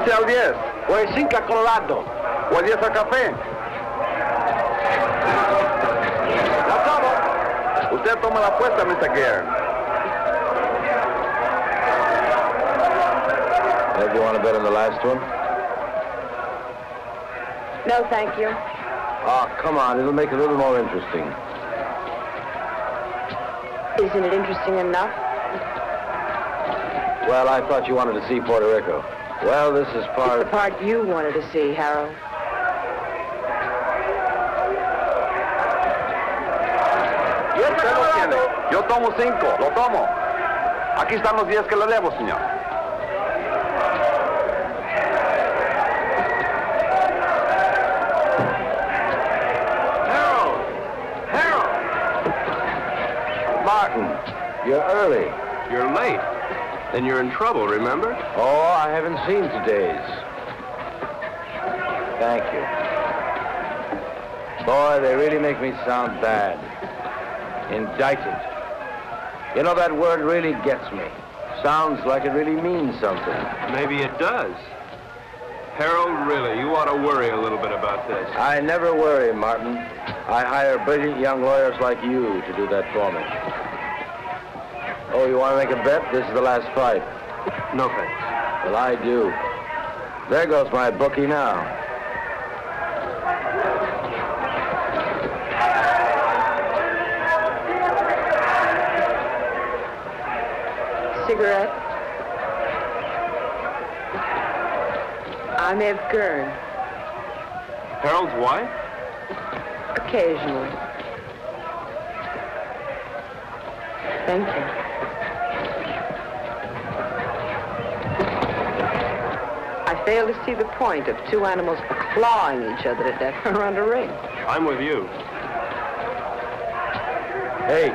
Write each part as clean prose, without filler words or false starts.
15 al 10. O el 5 a Colorado. O el 10 al café. La tomo. Usted toma la apuesta, Mr. Gare. Do you want to bet on the last one? No, thank you. Oh, come on. It'll make it a little more interesting. Isn't it interesting enough? Well, I thought you wanted to see Puerto Rico. Well, this is part... It's the part you wanted to see, Harold. Usted lo tiene. Yo tomo 5. Lo tomo. Aquí están los 10 que le debo, señor. You're early. You're late. Then you're in trouble, remember? Oh, I haven't seen today's. Thank you. Boy, they really make me sound bad. Indicted. You know, that word really gets me. Sounds like it really means something. Maybe it does. Harold, really, you ought to worry a little bit about this. I never worry, Martin. I hire brilliant young lawyers like you to do that for me. Oh, you want to make a bet? This is the last fight. No thanks. Well, I do. There goes my bookie now. Cigarette? I'm Ev Gurn. Harold's wife? Occasionally. Thank you. I fail to see the point of two animals clawing each other to death around a ring. I'm with you. Hey,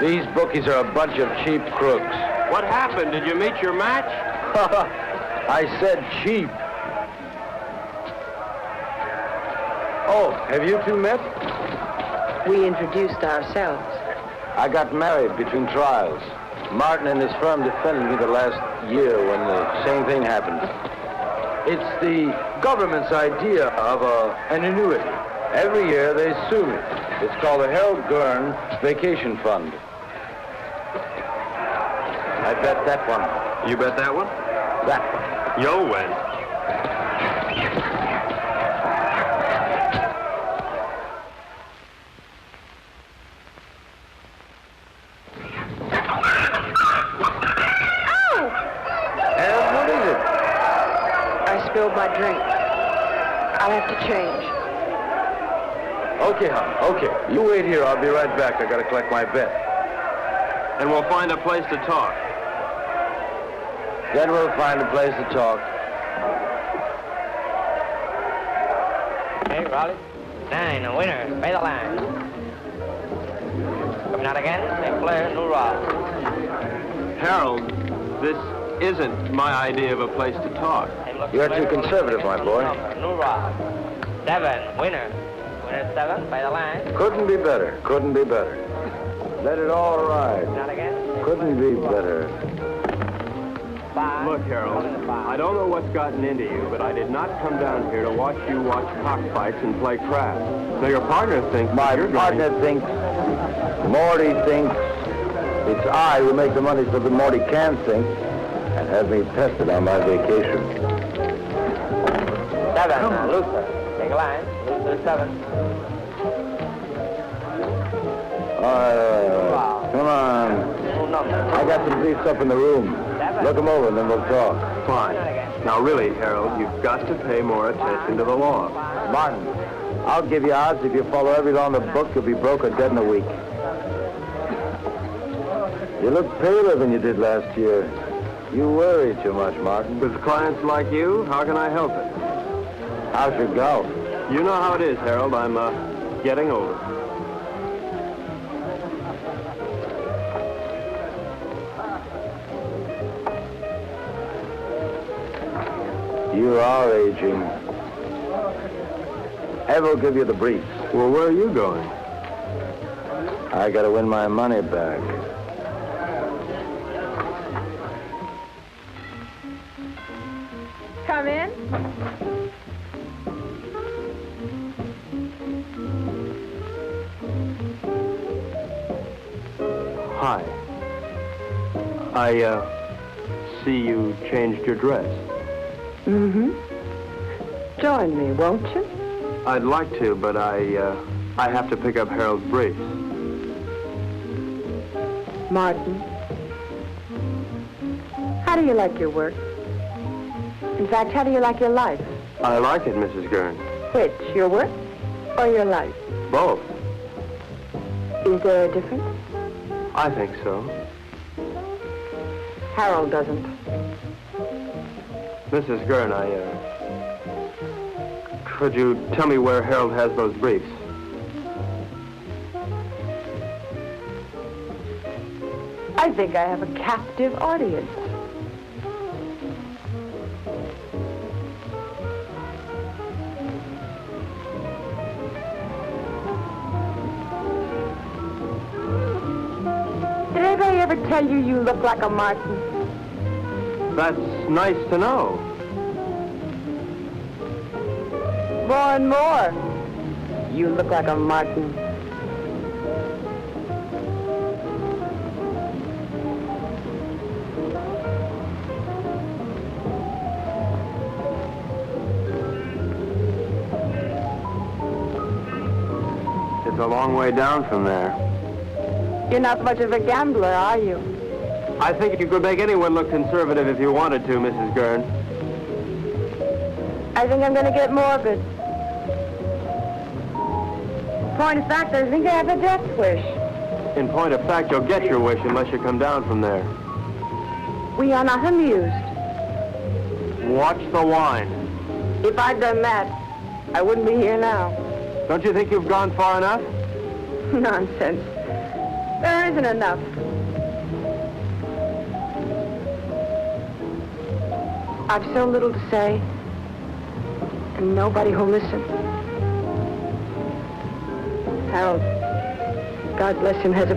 these bookies are a bunch of cheap crooks. What happened? Did you meet your match? I said cheap. Oh, have you two met? We introduced ourselves. I got married between trials. Martin and his firm defended me the last year when the same thing happened. It's the government's idea of an annuity. Every year they sue me. It's called the Harold Gurn Vacation Fund. I bet that one. You bet that one? That one. You'll win. My drink. I'll have to change. Okay, hon. Okay. You wait here. I'll be right back. I gotta collect my bet. And we'll find a place to talk. Then we'll find a place to talk. Hey, Raleigh. 9, a winner. Pay the line. Coming out again. St. Clair, New Rock. Harold, this isn't my idea of a place to talk. You're too conservative, my boy. New Rock. 7, winner. Winner 7, by the line. Couldn't be better. Couldn't be better. Let it all ride. Not again. Couldn't be better. 5. Look, Harold, I don't know what's gotten into you, but I did not come down here to watch you watch cockfights and play craps. Now, your partner thinks... My partner thinks, Morty thinks, it's I who make the money so that Morty can think and have me tested on my vacation. 7, Luther. Take a line. Luther 7. Come on. I got some briefs up in the room. Look them over and then we'll talk. Fine. Now, really, Harold, you've got to pay more attention to the law. Martin, I'll give you odds if you follow every law in the book, you'll be broke or dead in a week. You look paler than you did last year. You worry too much, Martin. With clients like you, how can I help it? How's your golf? You know how it is, Harold. I'm, getting older. You are aging. Ev will give you the briefs. Well, where are you going? I gotta win my money back. Hi. I see you changed your dress. Mm-hmm. Join me, won't you? I'd like to, but I have to pick up Harold's briefs. Martin, how do you like your work? In fact, how do you like your life? I like it, Mrs. Gurn. Which, your work or your life? Both. Is there a difference? I think so. Harold doesn't. Mrs. Gurn, could you tell me where Harold has those briefs? I think I have a captive audience. Did anybody ever tell you you look like a Martin? That's nice to know. More and more. You look like a Martin. It's a long way down from there. You're not much of a gambler, are you? I think you could make anyone look conservative if you wanted to, Mrs. Gurn. I think I'm going to get morbid. Point of fact, I think I have a death wish. In point of fact, you'll get your wish unless you come down from there. We are not amused. Watch the wine. If I'd done that, I wouldn't be here now. Don't you think you've gone far enough? Nonsense. There isn't enough. I've so little to say, and nobody who'll listen. Harold, God bless him, has a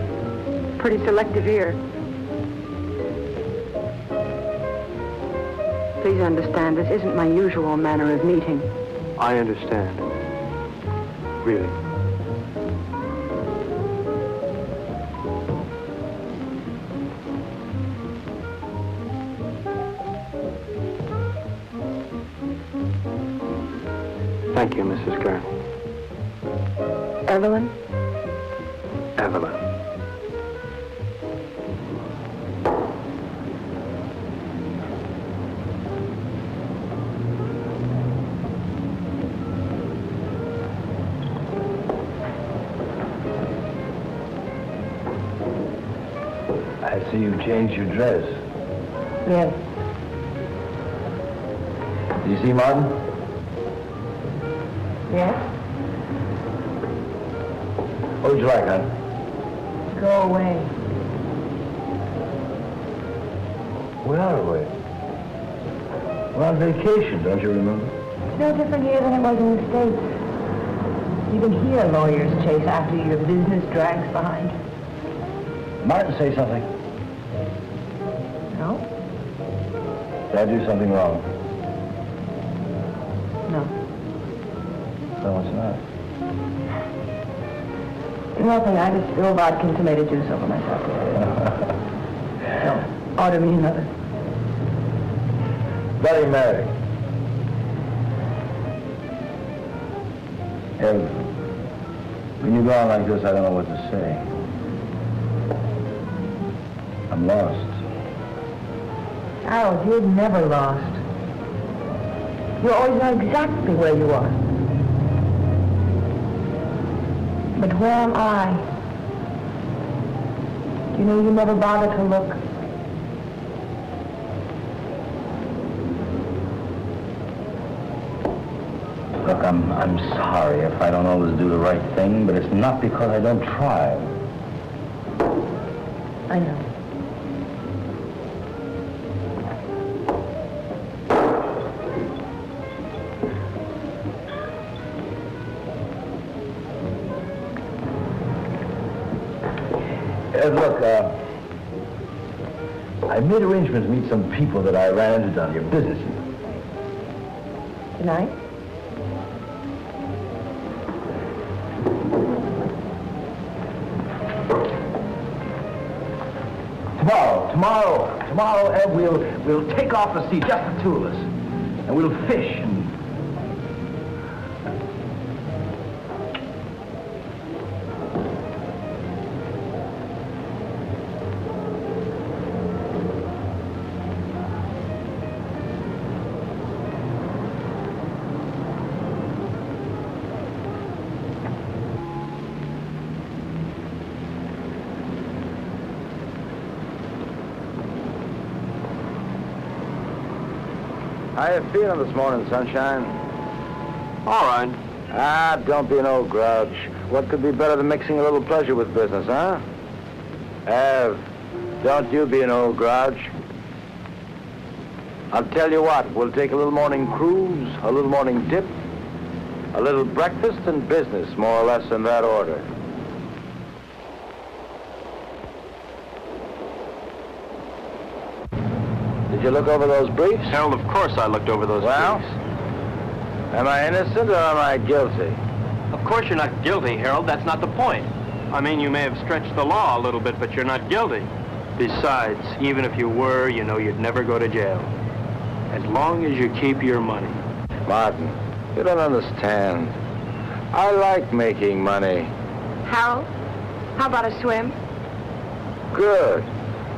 pretty selective ear. Please understand, this isn't my usual manner of meeting. I understand. Really. Thank you, Mrs. Gurn. Evelyn? Evelyn. I see you changed your dress. Yes. Did you see Martin? Yes? What would you like, hon? Go away. We're not away. We're on vacation, don't you remember? It's no different here than it was in the States. You can hear lawyers chase after your business drags behind you. Martin, say something. No? Did I do something wrong? No. No, it's not. Nothing. I just spilled vodka and tomato juice over myself. No. Order me another. Bloody Mary. Ev, when you go on like this, I don't know what to say. I'm lost. Harold, you're never lost. You always know exactly where you are. But where am I? You know, you never bother to look. Look, I'm sorry if I don't always do the right thing, but it's not because I don't try. I know. Look, I made arrangements to meet some people that I ran into down here, businessmen. Tonight? Tomorrow, Ed, we'll take off the sea, just the two of us, and we'll fish and... How you feeling this morning, sunshine? All right. Ah, don't be an old grouch. What could be better than mixing a little pleasure with business, huh? Ev, don't you be an old grouch. I'll tell you what, we'll take a little morning cruise, a little morning dip, a little breakfast and business, more or less in that order. Did you look over those briefs? Harold, of course I looked over those Well, briefs. am I innocent or am I guilty? Of course you're not guilty, Harold. That's not the point. I mean, you may have stretched the law a little bit, but you're not guilty. Besides, even if you were, you know you'd never go to jail. As long as you keep your money. Martin, you don't understand. I like making money. Harold, how about a swim? Good.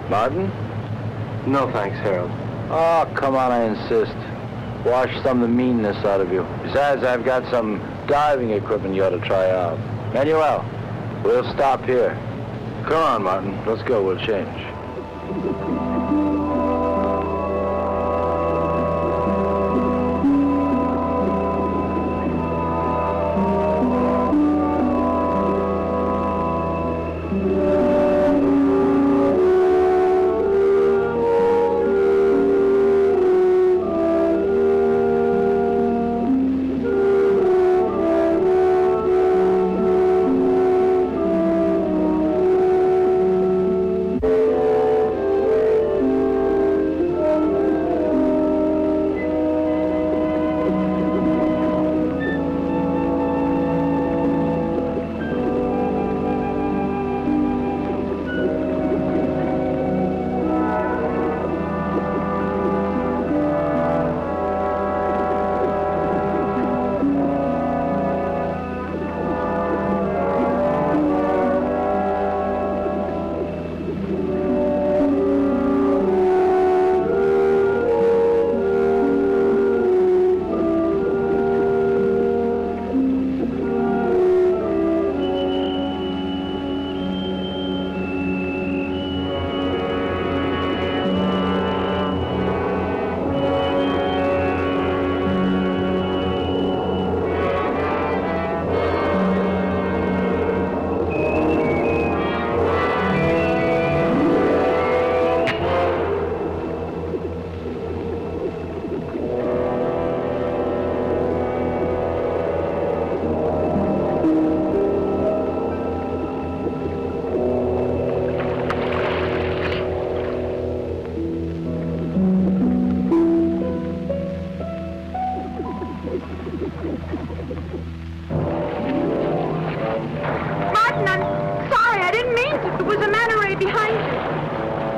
Martin? No thanks, Harold. Oh, come on, I insist. Wash some of the meanness out of you. Besides, I've got some diving equipment you ought to try out. Manuel, we'll stop here. Come on, Martin. Let's go. We'll change.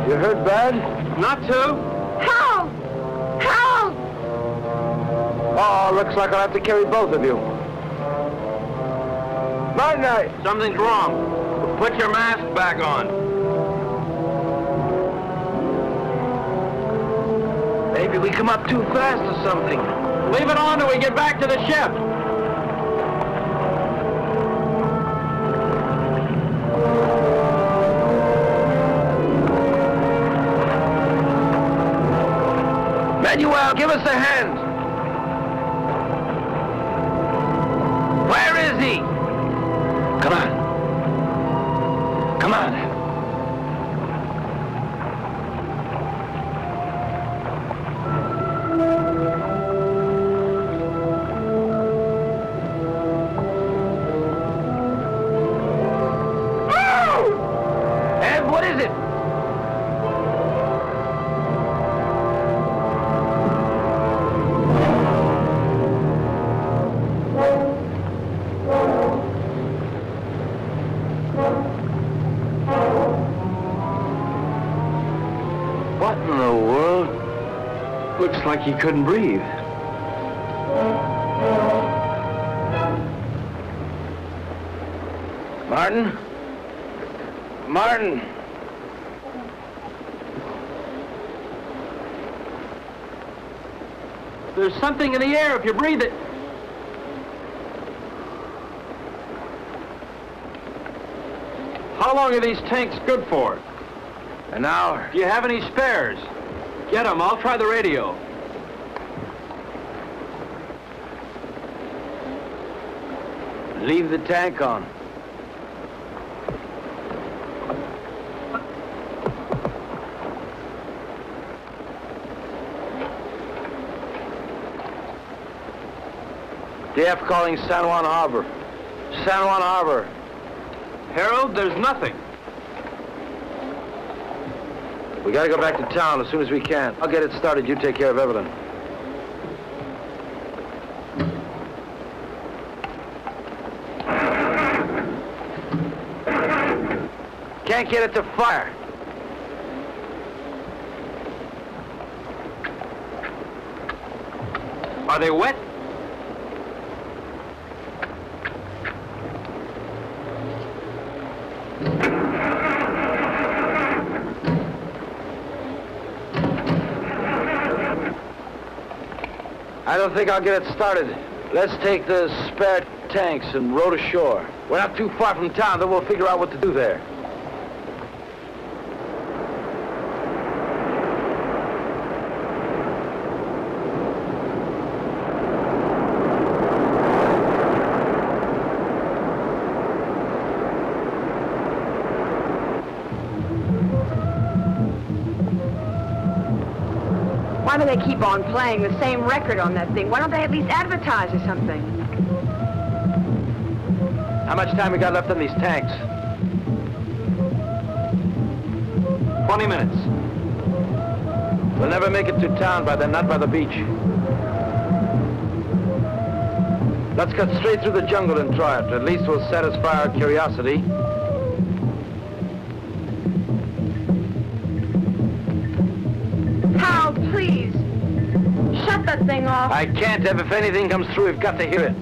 You hurt bad? Not to. Help! Help! Oh, looks like I'll have to carry both of you. Night night. Something's wrong. Put your mask back on. Maybe we come up too fast or something. Leave it on till we get back to the ship. Manuel, give us a hand. Where is he? Come on. Come on. Ed, what is it? Looks like he couldn't breathe. Martin? Martin! There's something in the air if you breathe it. How long are these tanks good for? An hour. Do you have any spares? Get them. I'll try the radio. Leave the tank on. DF calling San Juan Harbor. San Juan Harbor. Harold, there's nothing. We gotta go back to town as soon as we can. I'll get it started. You take care of Evelyn. Can't get it to fire. Are they wet? I don't think I'll get it started. Let's take the spare tanks and row to shore. We're not too far from town, then we'll figure out what to do there. Why do they keep on playing the same record on that thing? Why don't they at least advertise or something? How much time we got left on these tanks? 20 minutes. We'll never make it to town by then, not by the beach. Let's cut straight through the jungle and try it. At least we'll satisfy our curiosity. Hal, please. Shut that thing off. I can't, Ev. If anything comes through, we've got to hear it.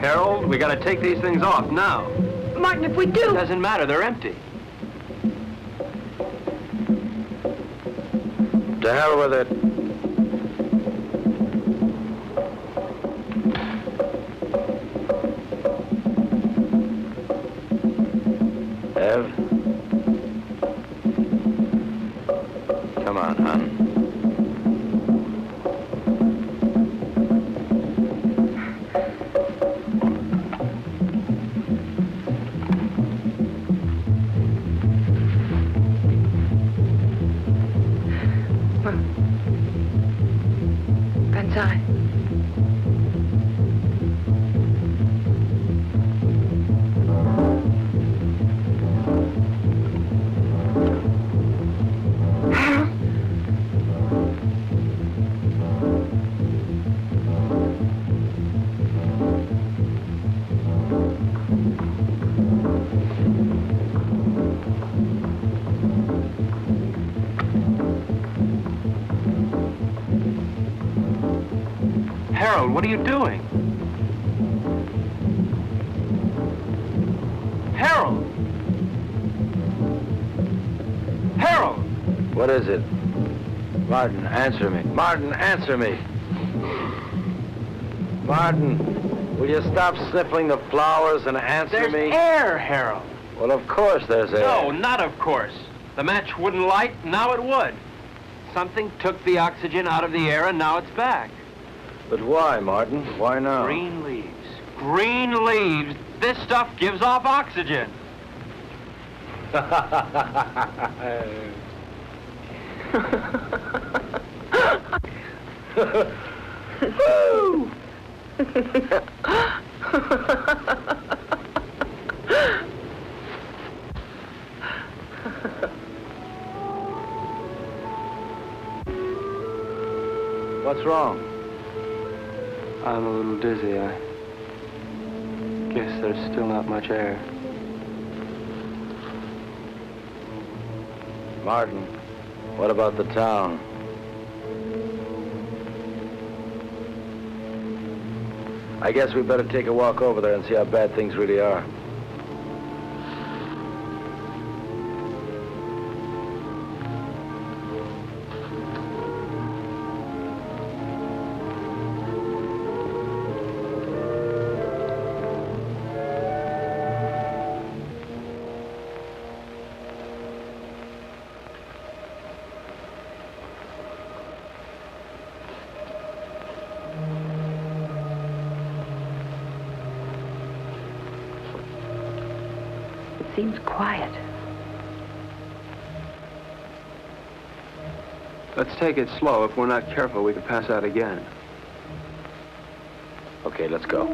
Harold, we gotta take these things off now. Martin, if we do... It doesn't matter, they're empty. To hell with it. Ev? Come on, hon. Inside. Harold, what are you doing? Harold! Harold! What is it? Martin, answer me. Martin, answer me. Martin, will you stop sniffling the flowers and answer There's me? air, Harold. Well, of course there's air. No, not of course. The match wouldn't light, now it would. Something took the oxygen out of the air and now it's back. But why, Martin? Why now? Green leaves. Green leaves. This stuff gives off oxygen. Woo! What's wrong? I'm a little dizzy. I guess there's still not much air. Martin, what about the town? I guess we better take a walk over there and see how bad things really are. Seems quiet. Let's take it slow. If we're not careful, we could pass out again. Okay, let's go.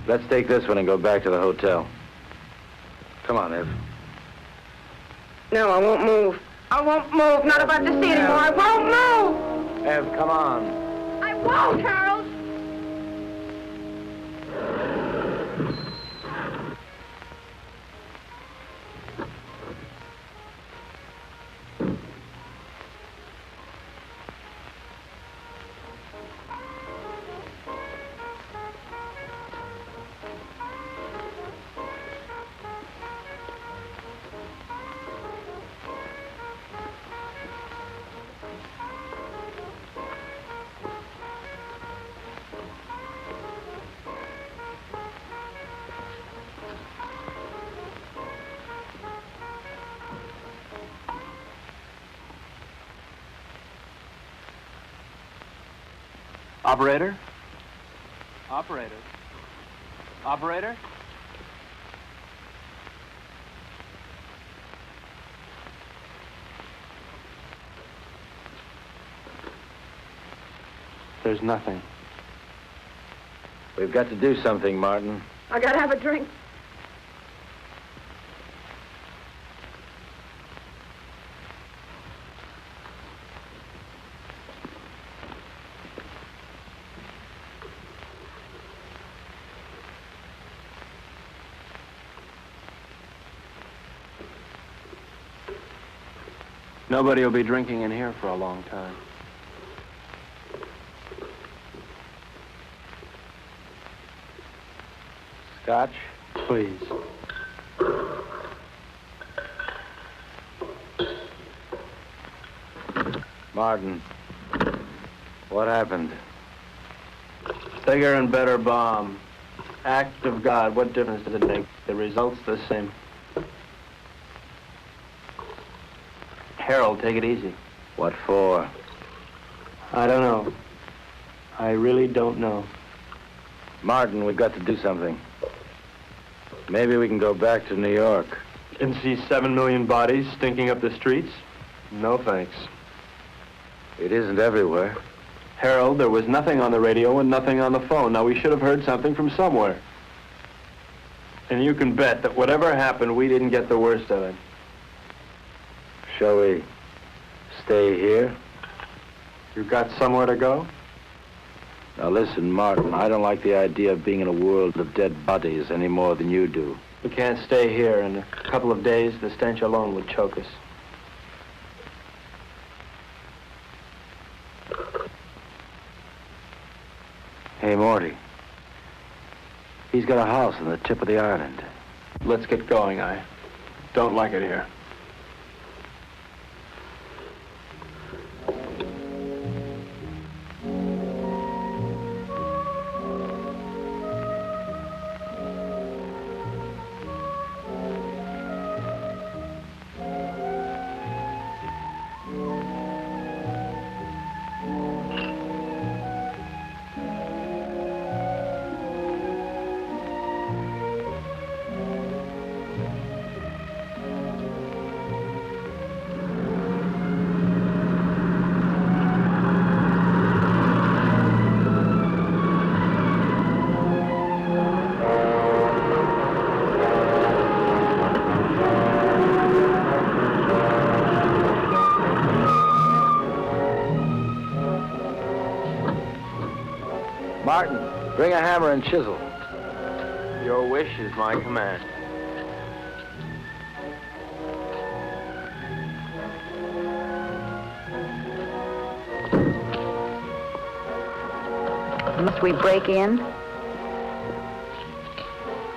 Let's take this one and go back to the hotel. Come on, Ev. No, I won't move. I won't move. Not about to see anymore. I won't move. Ev, come on. I won't, Harold. Operator? Operator? Operator? There's nothing. We've got to do something, Martin. I gotta have a drink. Nobody will be drinking in here for a long time. Scotch? Please. Martin, what happened? Bigger and better bomb. Act of God. What difference does it make? The result's the same. Harold, take it easy. What for? I don't know. I really don't know. Martin, we've got to do something. Maybe we can go back to New York. And see 7 million bodies stinking up the streets? No thanks. It isn't everywhere. Harold, there was nothing on the radio and nothing on the phone. Now, we should have heard something from somewhere. And you can bet that whatever happened, we didn't get the worst of it. Shall we stay here? You got somewhere to go? Now listen, Martin, I don't like the idea of being in a world of dead bodies any more than you do. We can't stay here. In a couple of days, the stench alone would choke us. Morty. He's got a house on the tip of the island. Let's get going. I don't like it here. Martin, bring a hammer and chisel. Your wish is my command. Must we break in?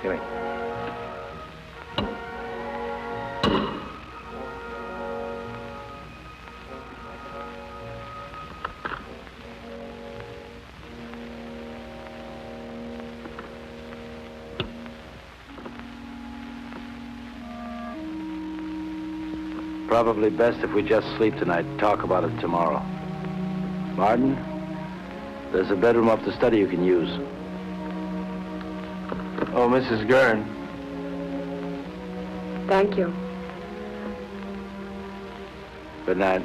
Give me. Probably best if we just sleep tonight and talk about it tomorrow. Martin, there's a bedroom up the study you can use. Oh, Mrs. Gurn. Thank you. Good night.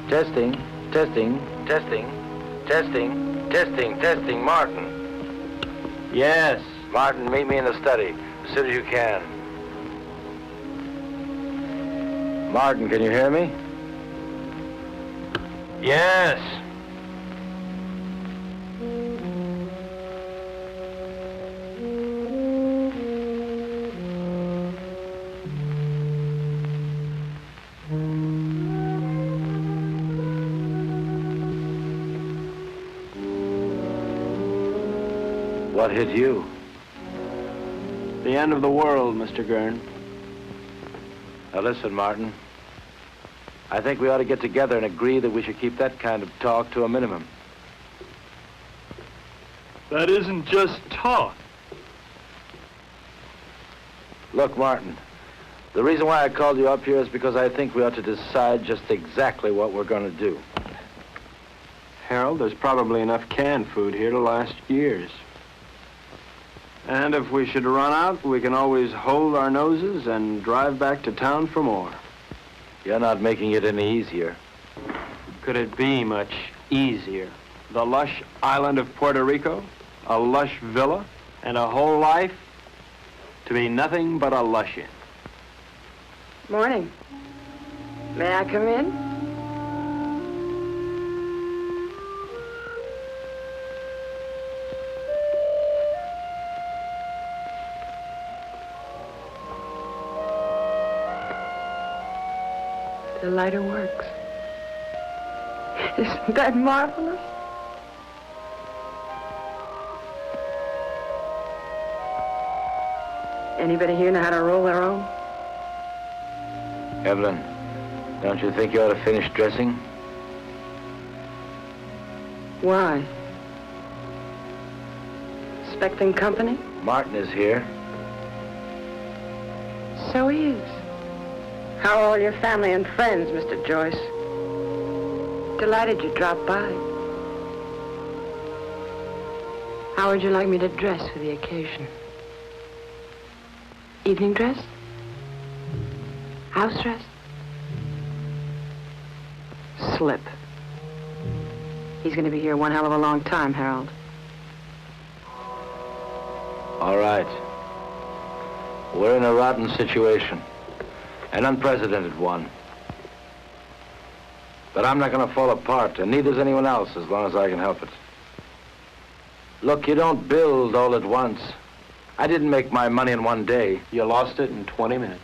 Testing, testing, testing, testing, testing, testing. Martin. Yes. Martin, meet me in the study as soon as you can. Martin, can you hear me? Yes. What hit you? The end of the world, Mr. Gurn. Now listen, Martin. I think we ought to get together and agree that we should keep that kind of talk to a minimum. That isn't just talk. Look, Martin, the reason why I called you up here is because I think we ought to decide just exactly what we're going to do. Harold, there's probably enough canned food here to last years. And if we should run out, we can always hold our noses and drive back to town for more. You're not making it any easier. Could it be much easier? The lush island of Puerto Rico, a lush villa, and a whole life to be nothing but a lush-in. Morning. May I come in? The lighter works. Isn't that marvelous? Anybody here know how to roll their own? Evelyn, don't you think you ought to finish dressing? Why? Expecting company? Martin is here. So he is. How are all your family and friends, Mr. Joyce? Delighted you dropped by. How would you like me to dress for the occasion? Evening dress? House dress? Slip. He's going to be here one hell of a long time, Harold. All right. We're in a rotten situation. An unprecedented one. But I'm not going to fall apart, and neither's anyone else as long as I can help it. Look, you don't build all at once. I didn't make my money in one day. You lost it in 20 minutes.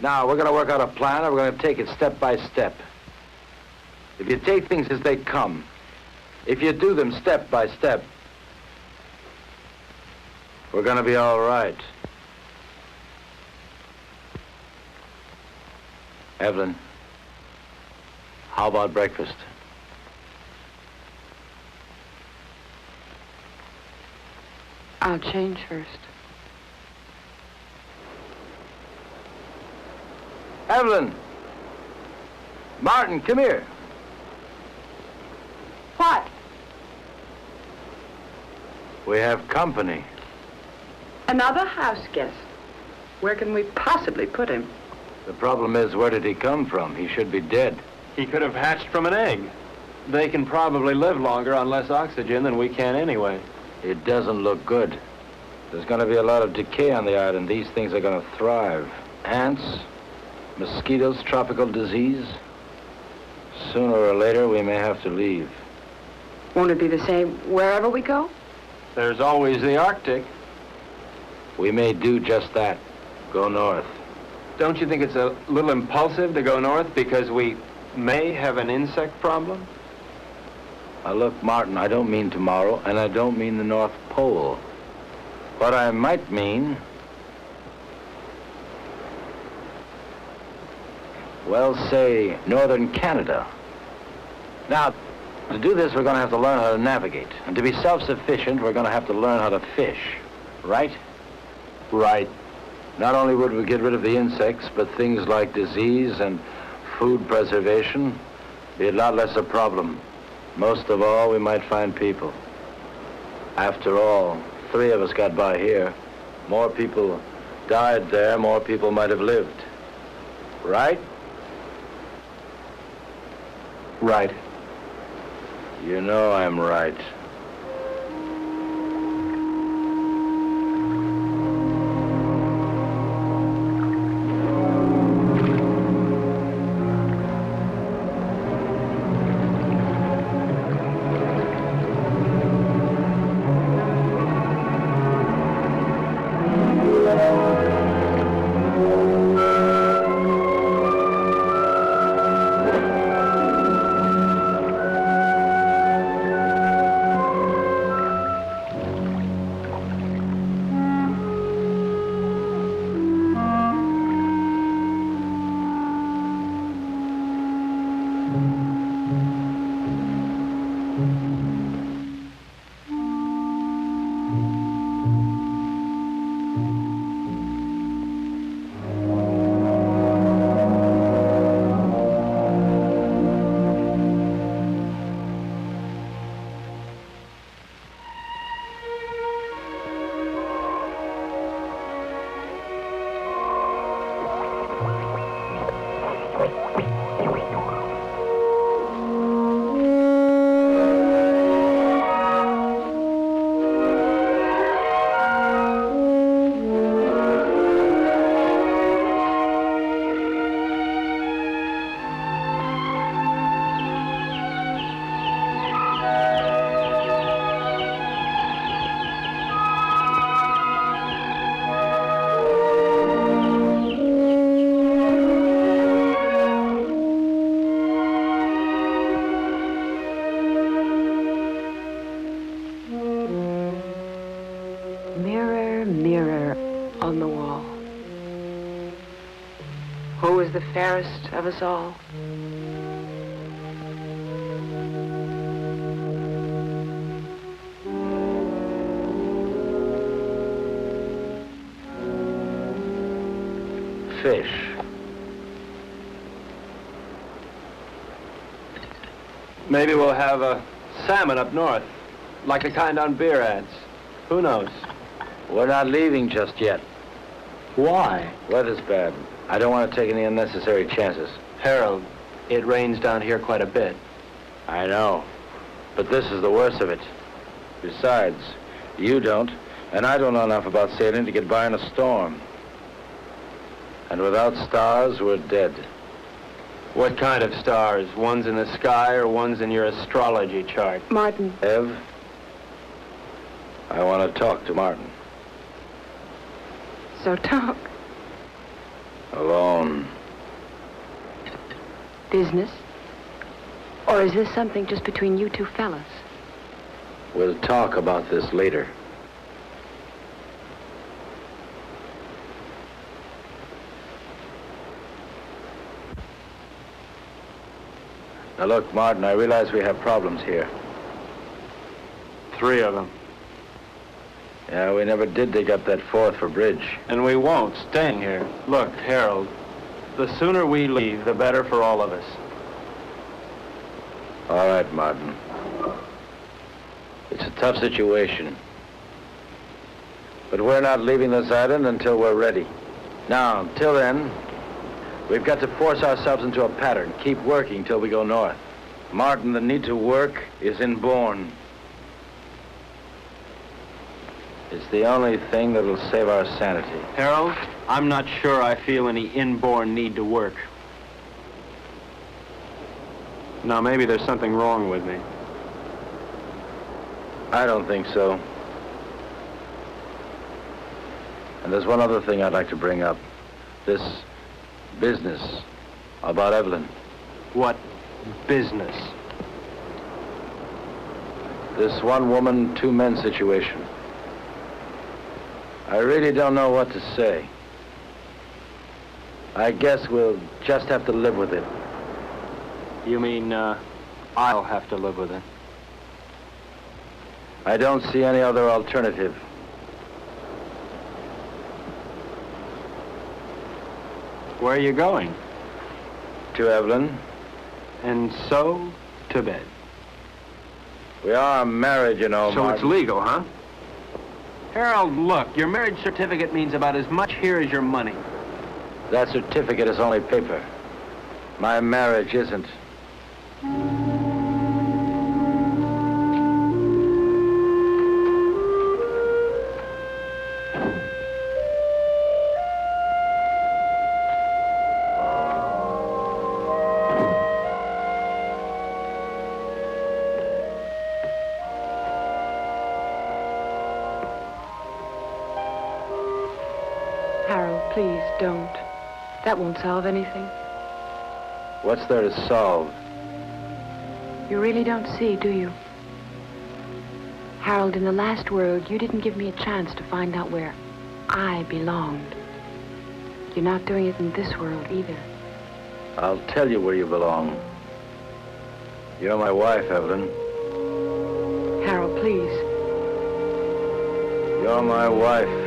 Now, we're going to work out a plan, and we're going to take it step by step. If you take things as they come, if you do them step by step, we're going to be all right. Evelyn, how about breakfast? I'll change first. Evelyn! Martin, come here. What? We have company. Another house guest. Where can we possibly put him? The problem is, where did he come from? He should be dead. He could have hatched from an egg. They can probably live longer on less oxygen than we can anyway. It doesn't look good. There's going to be a lot of decay on the island. These things are going to thrive. Ants, mosquitoes, tropical disease. Sooner or later, we may have to leave. Won't it be the same wherever we go? There's always the Arctic. We may do just that. Go north. Don't you think it's a little impulsive to go north because we may have an insect problem? Now look, Martin, I don't mean tomorrow, and I don't mean the North Pole. What I might mean, well, say, northern Canada. Now, to do this, we're going to have to learn how to navigate. And to be self-sufficient, we're going to have to learn how to fish. Right? Right. Not only would we get rid of the insects, but things like disease and food preservation be a lot less a problem. Most of all, we might find people. After all, 3 of us got by here. More people died there, more people might have lived. Right? Right. You know I'm right. Who is the fairest of us all? Fish. Maybe we'll have a salmon up north, like the kind on beer ads. Who knows? We're not leaving just yet. Why? Weather's bad. I don't want to take any unnecessary chances. Harold, it rains down here quite a bit. I know, but this is the worst of it. Besides, you don't, and I don't know enough about sailing to get by in a storm. And without stars, we're dead. What kind of stars? Ones in the sky or ones in your astrology chart? Martin. Ev, I want to talk to Martin. So talk. Alone. Business? Or is this something just between you two fellas? We'll talk about this later. Now look, Martin, I realize we have problems here. 3 of them. Yeah, we never did dig up that 4th for bridge. And we won't, staying here. Look, Harold, the sooner we leave, the better for all of us. All right, Martin. It's a tough situation. But we're not leaving this island until we're ready. Now, until then, we've got to force ourselves into a pattern, keep working till we go north. Martin, the need to work is inborn. It's the only thing that'll save our sanity. Harold, I'm not sure I feel any inborn need to work. Now, maybe there's something wrong with me. I don't think so. And there's one other thing I'd like to bring up. This business about Evelyn. What business? This one woman, 2 men situation. I really don't know what to say. I guess we'll just have to live with it. You mean, I'll have to live with it? I don't see any other alternative. Where are you going? To Evelyn. And so, to bed. We are married, you know, So Martin. it's legal, huh? Harold, look, your marriage certificate means about as much here as your money. That certificate is only paper. My marriage isn't. Harold, please, don't. That won't solve anything. What's there to solve? You really don't see, do you? Harold, in the last world, you didn't give me a chance to find out where I belonged. You're not doing it in this world either. I'll tell you where you belong. You're my wife, Evelyn. Harold, please. You're my wife.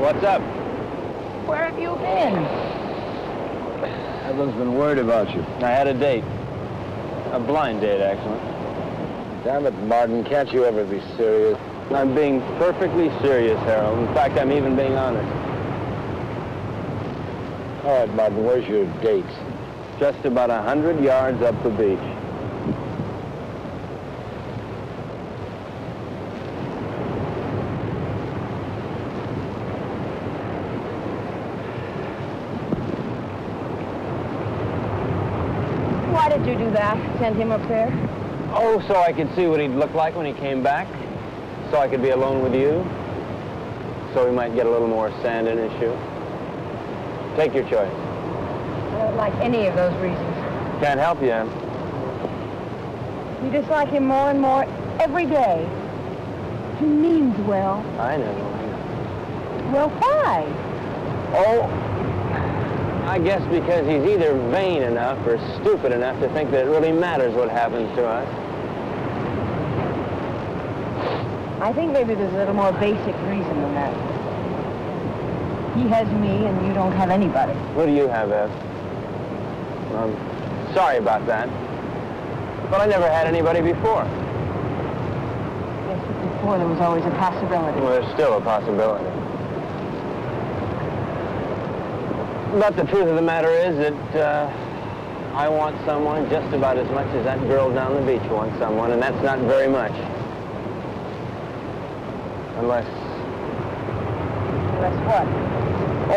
what's up? Where have you been? Everyone's been worried about you. I had a date. A blind date, actually. Damn it, Martin, can't you ever be serious? I'm being perfectly serious, Harold. In fact, I'm even being honest. All right, Martin, where's your date? Just about 100 yards up the beach. Why did you do that? Send him up there? Oh, so I could see what he'd look like when he came back. So I could be alone with you. So he might get a little more sand in his shoe. Take your choice. I don't like any of those reasons. Can't help you, Em. You dislike him more and more every day. He means well. I know. Well, why? Oh, I guess because he's either vain enough or stupid enough to think that it really matters what happens to us. I think maybe there's a little more basic reason than that. He has me and you don't have anybody. What do you have, Ev? I'm sorry about that. But I never had anybody before. Yes, but before there was always a possibility. Well, there's still a possibility. But the truth of the matter is that I want someone just about as much as that girl down the beach wants someone, and that's not very much. Unless... Unless what?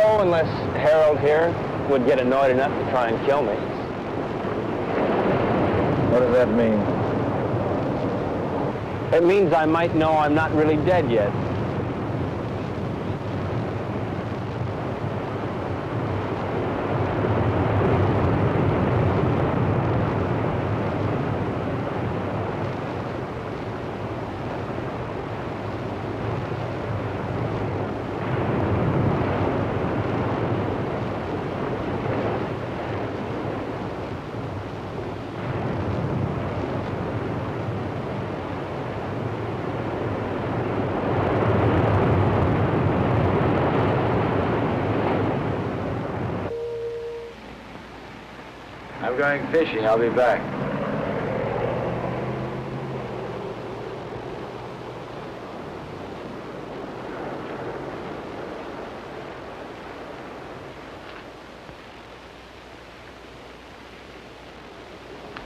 Oh, unless Harold here would get annoyed enough to try and kill me. What does that mean? It means I might know I'm not really dead yet. I'm going fishing. I'll be back.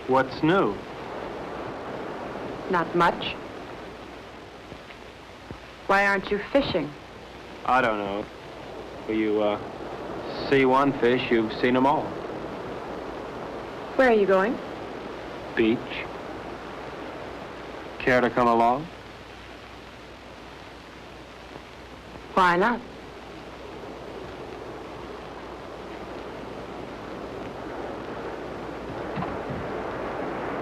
What's new? Not much. Why aren't you fishing? I don't know. Well, you see one fish, you've seen them all. Where are you going? Beach. Care to come along? Why not?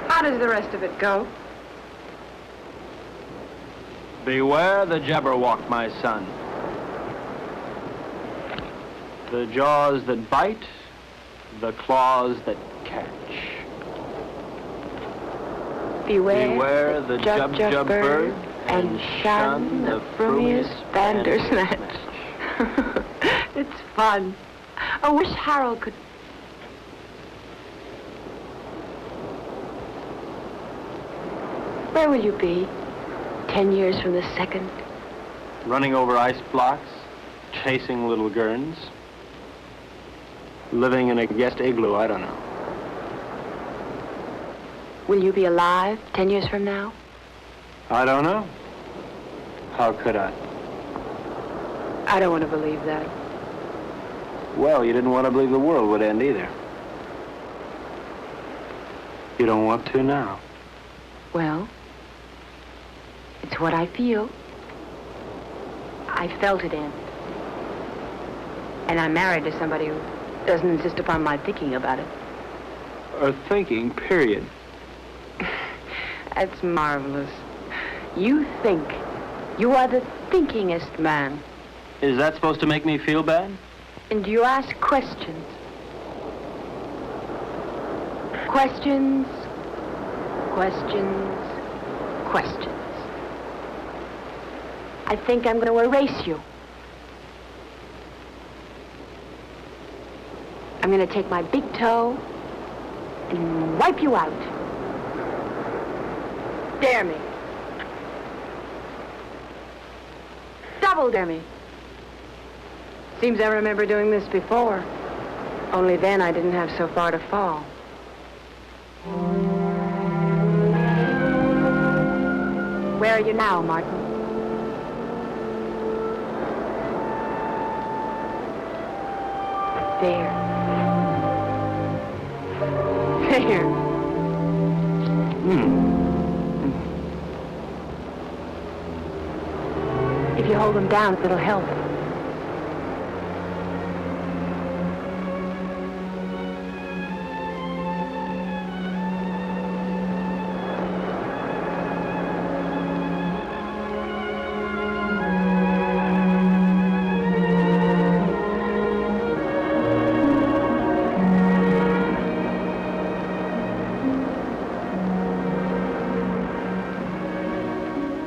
How does the rest of it go? Beware the Jabberwock, my son. The jaws that bite, the claws that catch. Beware the jub bird and shun the frumious bandersnatch. It's fun. I wish Harold could... Where will you be 10 years from this second? Running over ice blocks, chasing little gurns, living in a guest igloo, I don't know. Will you be alive 10 years from now? I don't know. How could I? I don't want to believe that. Well, you didn't want to believe the world would end either. You don't want to now. Well, it's what I feel. I felt it end. And I'm married to somebody who doesn't insist upon my thinking about it. Or thinking, period. That's marvelous. You think. You are the thinkingest man. Is that supposed to make me feel bad? And you ask questions. Questions, questions, questions. I think I'm going to erase you. I'm going to take my big toe and wipe you out. Dare me. Double dare me. Seems I remember doing this before. Only then I didn't have so far to fall. Where are you now, Martin? There. There. If you hold them down, it'll help.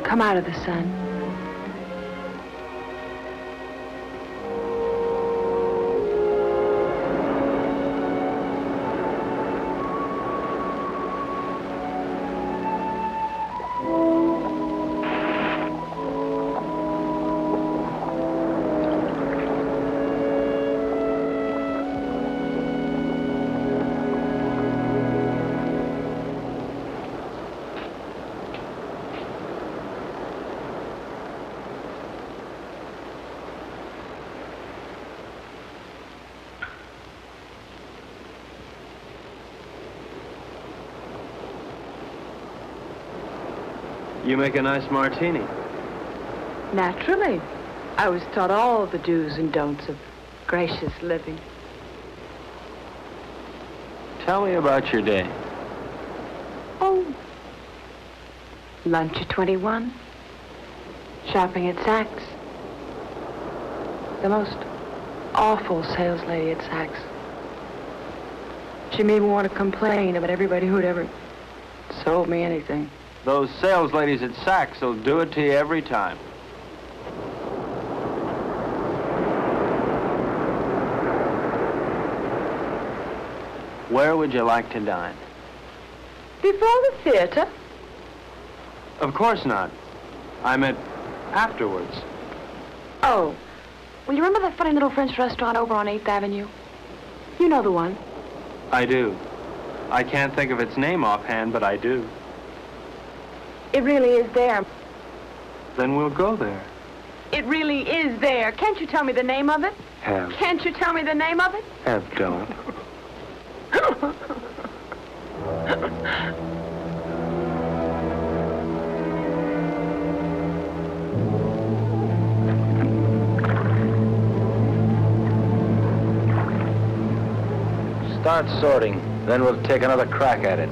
Come out of the sun. You make a nice martini. Naturally. I was taught all the do's and don'ts of gracious living. Tell me about your day. Oh. Lunch at 21. Shopping at Saks. The most awful sales lady at Saks. She made me want to complain about everybody who'd ever sold me anything. Those sales ladies at Saks will do it to you every time. Where would you like to dine? Before the theater? Of course not. I meant afterwards. Oh. Well, you remember that funny little French restaurant over on 8th Avenue? You know the one. I do. I can't think of its name offhand, but I do. It really is there. Then we'll go there. It really is there. Can't you tell me the name of it? Have. Can't you tell me the name of it? Have don't. Start sorting, then we'll take another crack at it.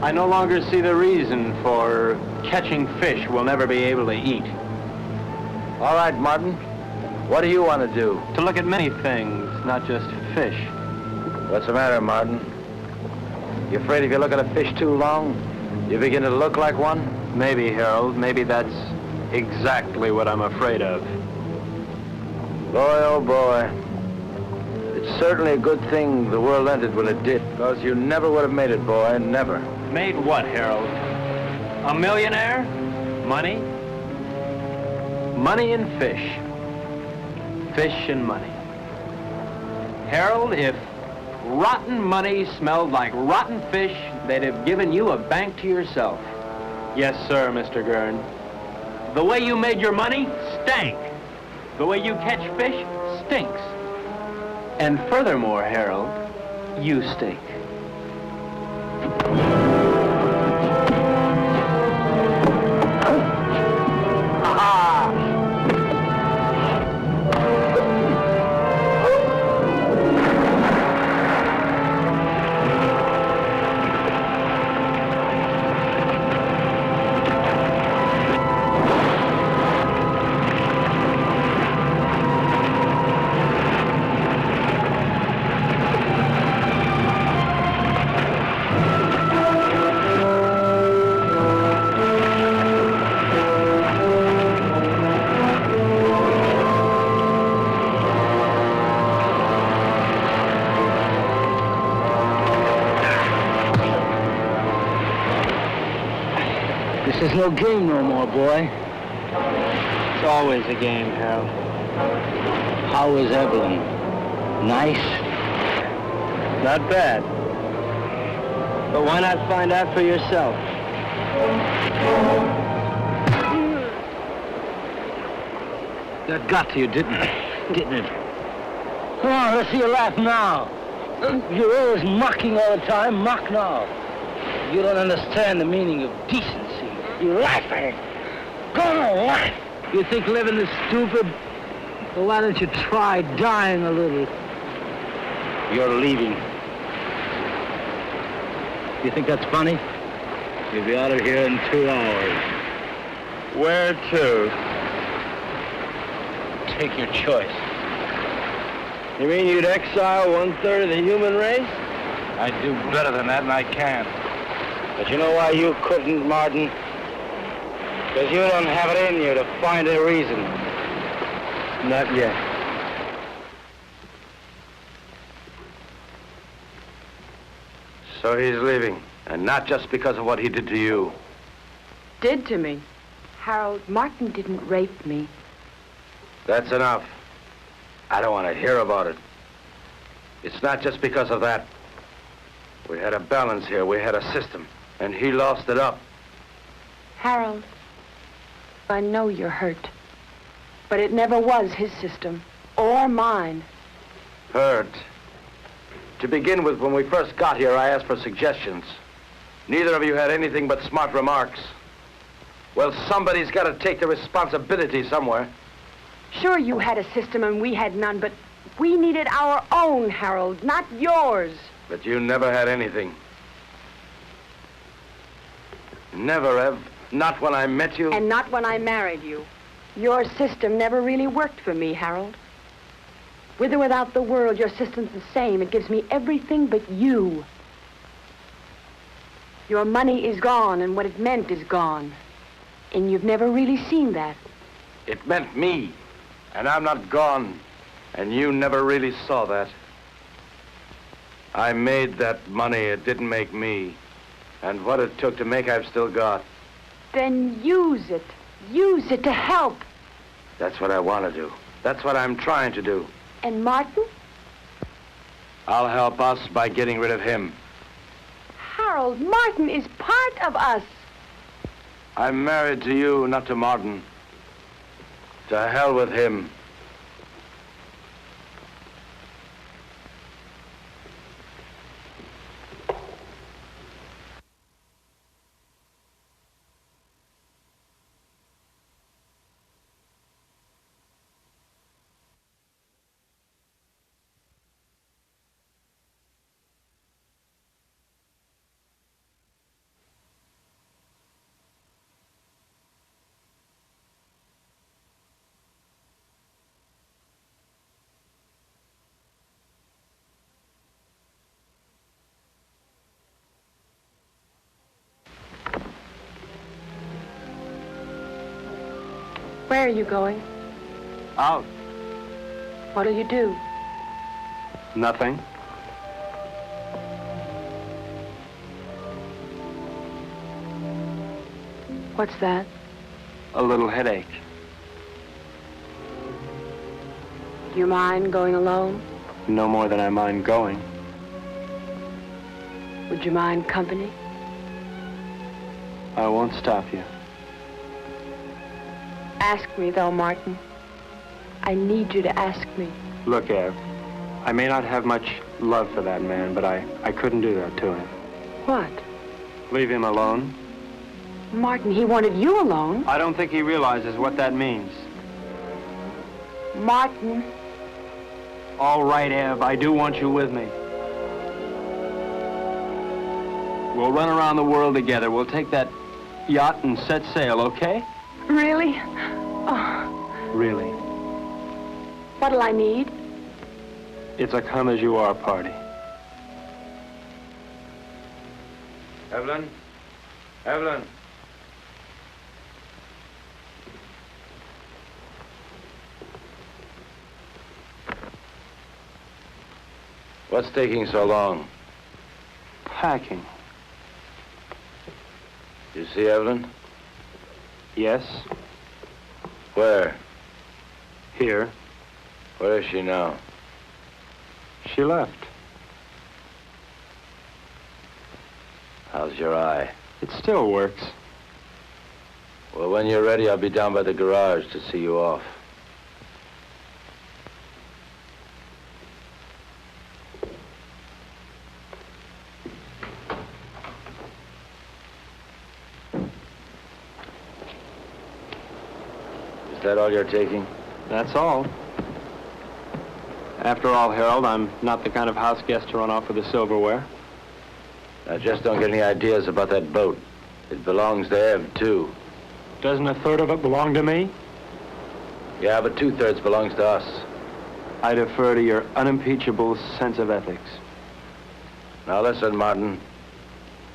I no longer see the reason for catching fish we'll never be able to eat. All right, Martin. What do you want to do? To look at many things, not just fish. What's the matter, Martin? You afraid if you look at a fish too long, you begin to look like one? Maybe, Harold. Maybe that's exactly what I'm afraid of. Boy, oh boy. It's certainly a good thing the world ended when it did, because you never would have made it, boy, never. Made what, Harold? A millionaire? Money? Money and fish. Fish and money. Harold, if rotten money smelled like rotten fish, they'd have given you a bank to yourself. Yes, sir, Mr. Gurn. The way you made your money stank. The way you catch fish stinks. And furthermore, Harold, you stink. There's no game no more, boy. It's always a game, Harold. How is Evelyn? Nice? Not bad. But why not find out for yourself? That got to you, didn't it? Come on, let's see you laugh now. You're always mocking all the time. Mock now. You don't understand the meaning of decency. You're laughing. Go on, laugh. You think living is stupid? Well, why don't you try dying a little? You're leaving. You think that's funny? You'll be out of here in 2 hours. Where to? Take your choice. You mean you'd exile 1/3 of the human race? I'd do better than that, and I can. But you know why you couldn't, Martin? Because you don't have it in you to find a reason. Not yet. So he's leaving, and not just because of what he did to you. Did to me. Harold, Martin didn't rape me. That's enough. I don't want to hear about it. It's not just because of that. We had a balance here. We had a system, and he lost it up. Harold, I know you're hurt, but it never was his system or mine. Hurt. To begin with, when we first got here, I asked for suggestions. Neither of you had anything but smart remarks. Well, somebody's got to take the responsibility somewhere. Sure, you had a system and we had none, but we needed our own, Harold, not yours. But you never had anything. Never, Ev. Not when I met you. And not when I married you. Your system never really worked for me, Harold. With or without the world, your system's the same. It gives me everything but you. Your money is gone, and what it meant is gone. And you've never really seen that. It meant me. And I'm not gone. And you never really saw that. I made that money. It didn't make me. And what it took to make, I've still got. Then use it. Use it to help. That's what I want to do. That's what I'm trying to do. And Martin? I'll help us by getting rid of him. Harold, Martin is part of us. I'm married to you, not to Martin. To hell with him. Where are you going? Out. What'll you do? Nothing. What's that? A little headache. Do you mind going alone? No more than I mind going. Would you mind company? I won't stop you. Ask me, though, Martin. I need you to ask me. Look, Ev, I may not have much love for that man, but I couldn't do that to him. What? Leave him alone? Martin, he wanted you alone. I don't think he realizes what that means. Martin. All right, Ev, I do want you with me. We'll run around the world together. We'll take that yacht and set sail, okay? Really? Oh. Really. What'll I need? It's a come-as-you-are party. Evelyn? Evelyn? What's taking so long? Packing. You see, Evelyn? Yes? Where? Here. Where is she now? She left. How's your eye? It still works. Well, when you're ready, I'll be down by the garage to see you off. Is that all you're taking? That's all. After all, Harold, I'm not the kind of house guest to run off with the silverware. Now, just don't get any ideas about that boat. It belongs to Ev, too. Doesn't a third of it belong to me? Yeah, but 2/3 belongs to us. I defer to your unimpeachable sense of ethics. Now, listen, Martin.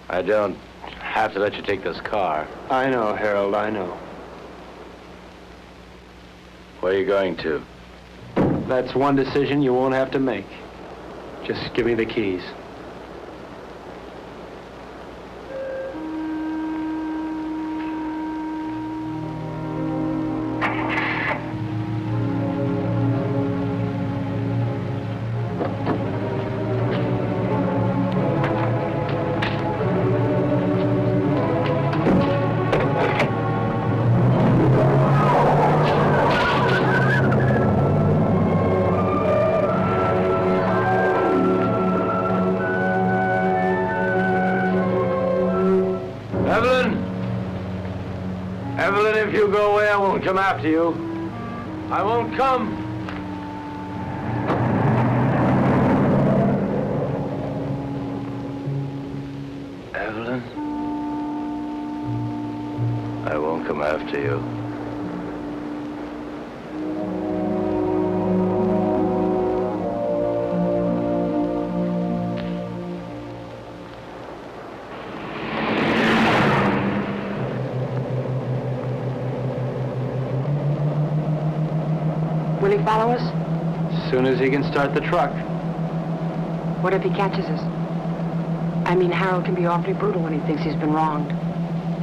I don't have to let you take this car. I know, Harold, I know. Where are you going to? That's one decision you won't have to make. Just give me the keys. Evelyn, if you go away, I won't come after you. I won't come. Evelyn? I won't come after you. Will he follow us? As soon as he can start the truck. What if he catches us? I mean, Harold can be awfully brutal when he thinks he's been wronged.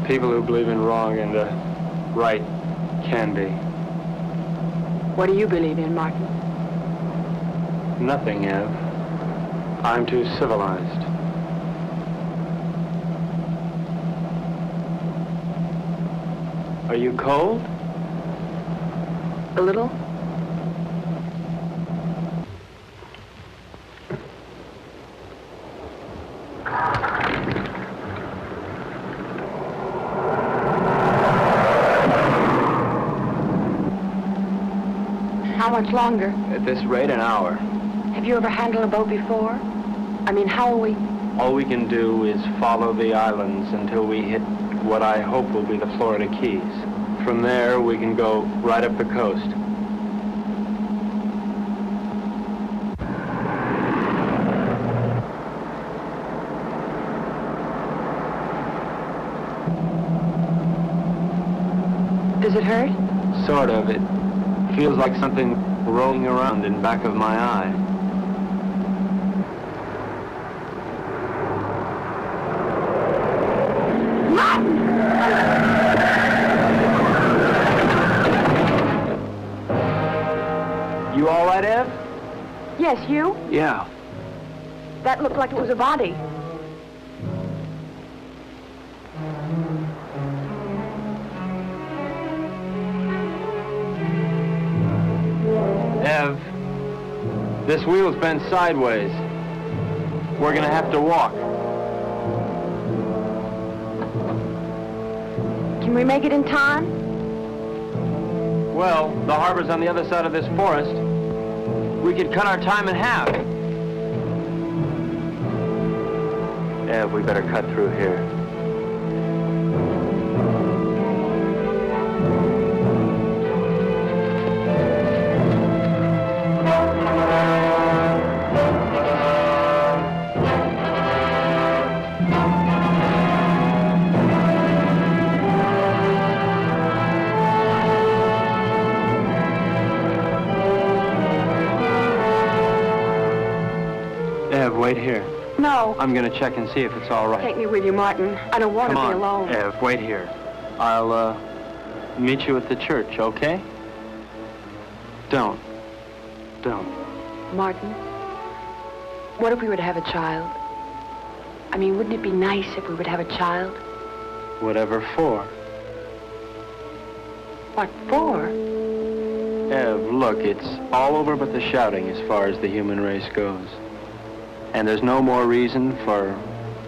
People who believe in wrong and right can be. What do you believe in, Martin? Nothing, Ev. I'm too civilized. Are you cold? A little? How much longer? At this rate, an hour. Have you ever handled a boat before? I mean, how will we... All we can do is follow the islands until we hit what I hope will be the Florida Keys. From there, we can go right up the coast. Does it hurt? Sort of. It feels like something rolling around in back of my eye. You all right, Ev? Yes, you? Yeah. That looked like it was a body. Ev, this wheel's bent sideways. We're gonna have to walk. Can we make it in time? Well, the harbor's on the other side of this forest. We could cut our time in half. Ev, we better cut through here. Wait here. No. I'm gonna check and see if it's all right. Take me with you, Martin. I don't want to be alone. Ev, wait here. I'll meet you at the church, okay? Don't. Martin, what if we were to have a child? I mean, wouldn't it be nice if we would have a child? Whatever for. What for? Ev, look, it's all over but the shouting as far as the human race goes. And there's no more reason for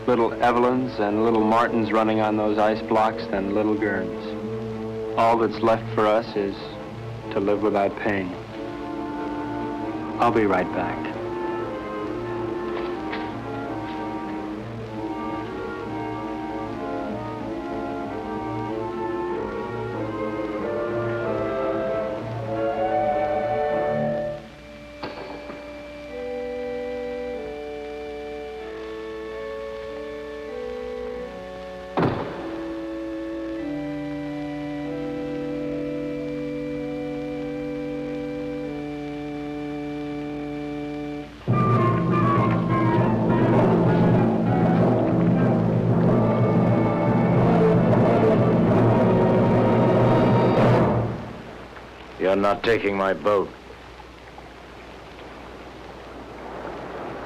little Evelyns and little Martins running on those ice blocks than little Gurns. All that's left for us is to live without pain. I'll be right back. You're not taking my boat.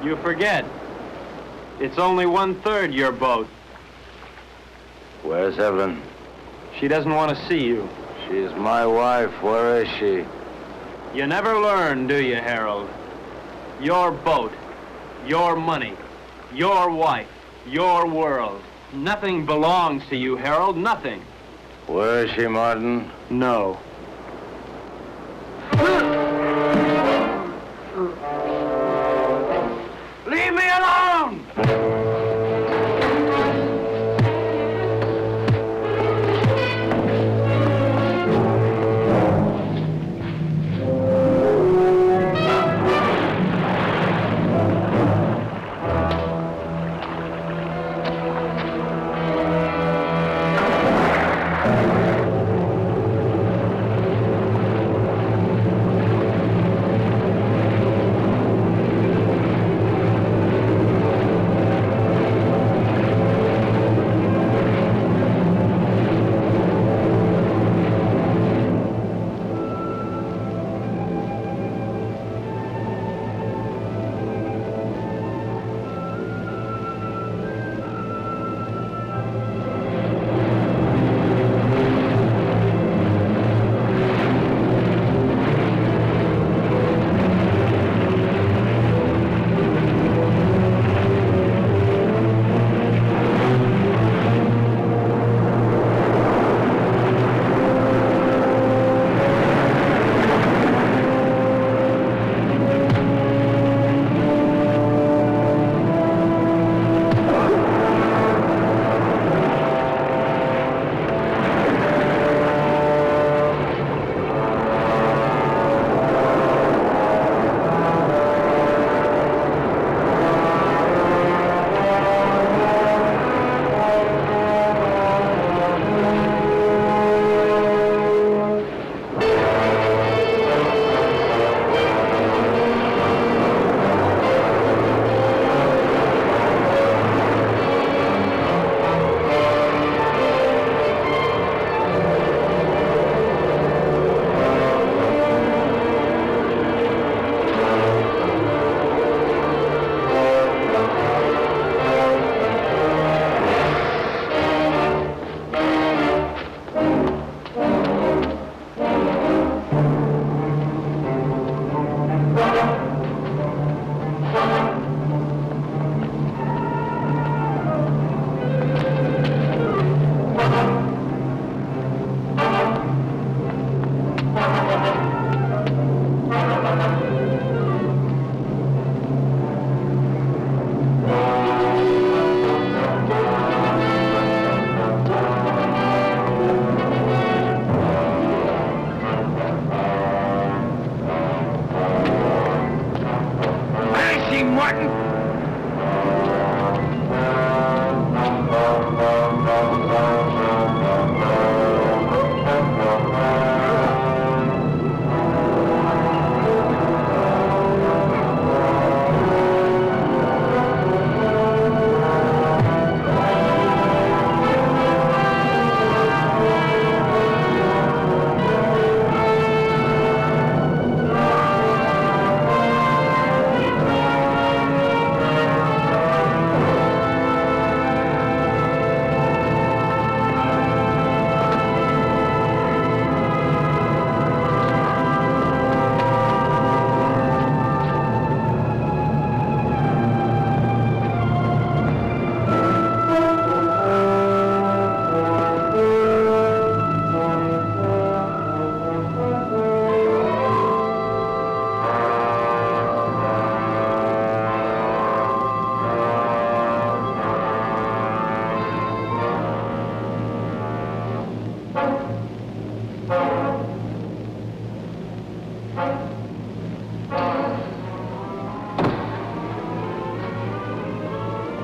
You forget. It's only 1/3 your boat. Where's Evelyn? She doesn't want to see you. She's my wife. Where is she? You never learn, do you, Harold? Your boat, your money, your wife, your world. Nothing belongs to you, Harold, nothing. Where is she, Martin? No. Leave me alone!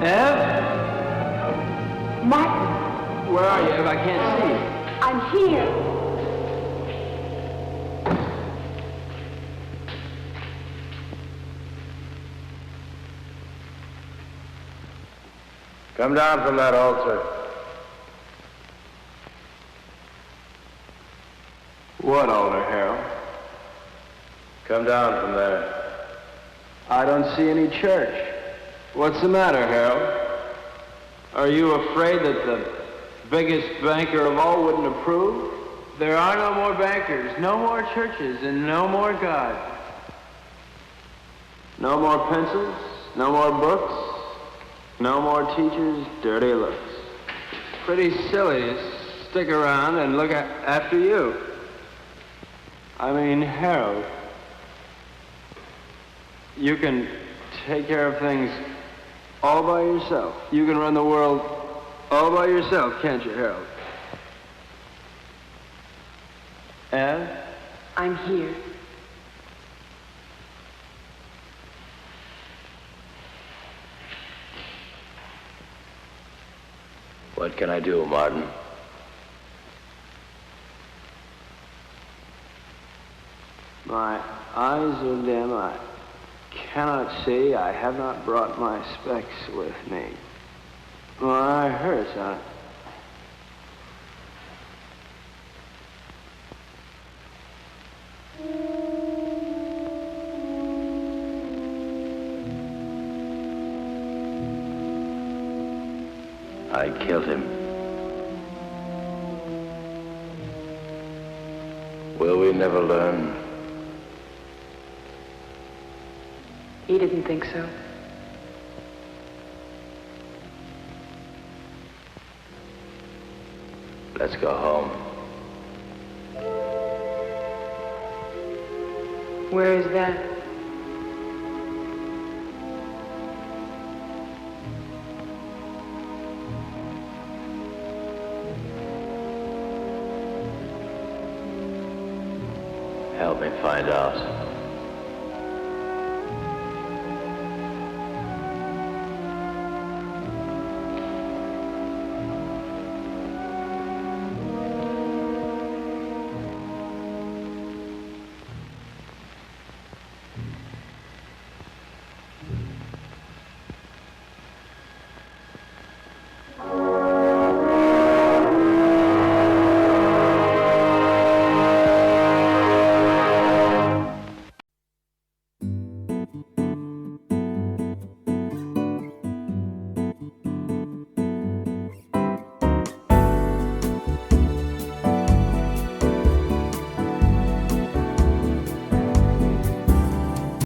Ev? Martin, Where are you, Ev? I can't see you. I'm here. Come down from that altar. What altar, Harold? Come down from there. I don't see any church. What's the matter, Harold? Are you afraid that the biggest banker of all wouldn't approve? There are no more bankers, no more churches, and no more God. No more pencils, no more books, no more teachers' dirty looks. Pretty silly to stick around and look after you. I mean, Harold, you can take care of things all by yourself. You can run the world all by yourself, can't you, Harold? Ev? I'm here. What can I do, Martin? My eyes are dim. I cannot see. I have not brought my specs with me. My eye hurts. I killed him. Will we never learn? He didn't think so. Let's go home. Where is that? Help me find out.